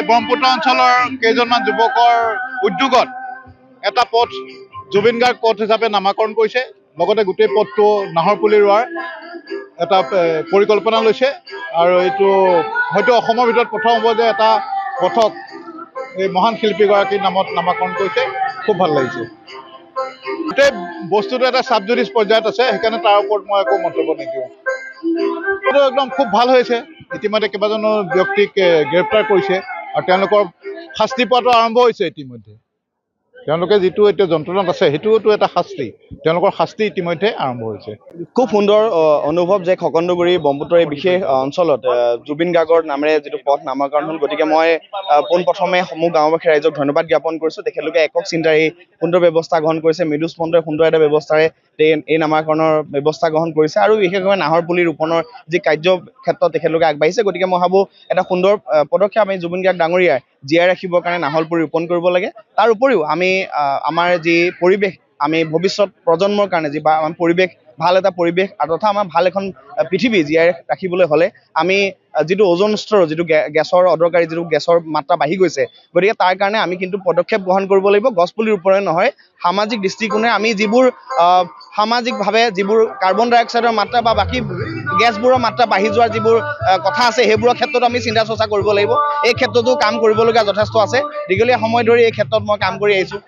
ব্ৰহ্মপুত্ৰ অঞ্চলৰ কেইজনমান যুৱকৰ উদ্যোগত এটা পথ জুবিন গাৰ্গ পথ হিচাপে নামাকৰণ কৰিছে লগতে গোটেই পথটো নাহৰ পুলি ৰোৱাৰ এটা পৰিকল্পনা লৈছে আৰু এইটো হয়তো অসমৰ ভিতৰত প্ৰথম হ'ব যে এটা পথক এই মহান শিল্পীগৰাকীৰ নামত নামাকৰণ কৰিছে খুব ভাল লাগিছে গোটেই বস্তুটো এটা ছাবজুডিচ পৰ্যায়ত আছে সেইকাৰণে তাৰ ওপৰত মই একো মন্তব্য নিদিওঁ এইটো একদম খুব ভাল হৈছে ইতিমধ্যে কেইবাজনো ব্যক্তিক গ্ৰেপ্তাৰ কৰিছে আৰু তেওঁলোকৰ শাস্তি পোৱাটো আৰম্ভ হৈছে ইতিমধ্যে তেওঁলোকে যিটো এতিয়া যন্ত্ৰণাত আছে সেইটোতো এটা শাস্তি তেওঁলোকৰ শাস্তি ইতিমধ্যে আৰম্ভ হৈছে খুব সুন্দৰ অনুভৱ যে খগণ্ডগুৰি ব্ৰহ্মপুত্ৰৰ এই বিশেষ অঞ্চলত জুবিন গাৰ্গৰ নামেৰে যিটো পথ নামাকৰণ হ'ল গতিকে মই পোনপ্ৰথমে সমূহ গাঁওবাসী ৰাইজক ধন্যবাদ জ্ঞাপন কৰিছোঁ তেখেতলোকে একক চিন্তাৰ এই সুন্দৰ ব্যৱস্থা গ্ৰহণ কৰিছে মৃদু স্পন্দৰ সুন্দৰ এটা ব্যৱস্থাৰে এই নামাকৰণৰ ব্যৱস্থা গ্ৰহণ কৰিছে আৰু বিশেষভাৱে নাহৰ পুলি ৰোপণৰ যি কাৰ্য ক্ষেত্ৰত তেখেতলোকে আগবাঢ়িছে গতিকে মই ভাবোঁ এটা সুন্দৰ পদক্ষেপ আমি জুবিন গাৰ্গ ডাঙৰীয়াই জীয়াই ৰাখিবৰ কাৰণে নাহৰ পুলি ৰোপণ কৰিব লাগে তাৰ উপৰিও আমি আমাৰ যি পৰিৱেশ আমি ভৱিষ্যত প্ৰজন্মৰ কাৰণে যি পৰিৱেশ ভাল এটা পৰিৱেশ তথা আমাৰ ভাল এখন পৃথিৱী জীয়াই ৰাখিবলৈ হ'লে আমি যিটো ওজন স্তৰৰ যিটো গেছৰ অদৰকাৰী যিটো গেছৰ মাত্ৰা বাঢ়ি গৈছে গতিকে তাৰ কাৰণে আমি কিন্তু পদক্ষেপ গ্ৰহণ কৰিব লাগিব গছপুলি ৰোপণে নহয় সামাজিক দৃষ্টিকোণে আমি যিবোৰ সামাজিকভাৱে যিবোৰ কাৰ্বন ডাই অক্সাইডৰ মাত্ৰা বা বাকী গেছবোৰৰ মাত্ৰা বাঢ়ি যোৱাৰ যিবোৰ কথা আছে সেইবোৰৰ ক্ষেত্ৰত আমি চিন্তা চৰ্চা কৰিব লাগিব এই ক্ষেত্ৰতো কাম কৰিবলগীয়া যথেষ্ট আছে দীঘলীয়া সময় ধৰি এই ক্ষেত্ৰত মই কাম কৰি আহিছোঁ